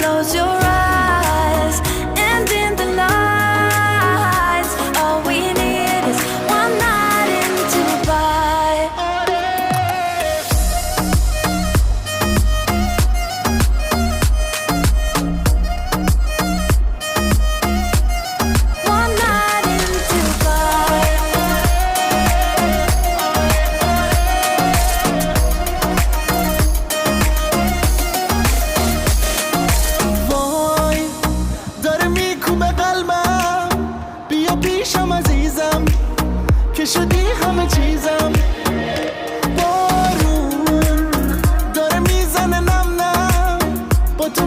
Close your eyes and in the lights. All we need is one night in Dubai. One night in Dubai. وای داره میکوبه قلبم، بیا پیشم عزیزم که شدی همه چیزم. بارون داره میزنه نم نم، با تو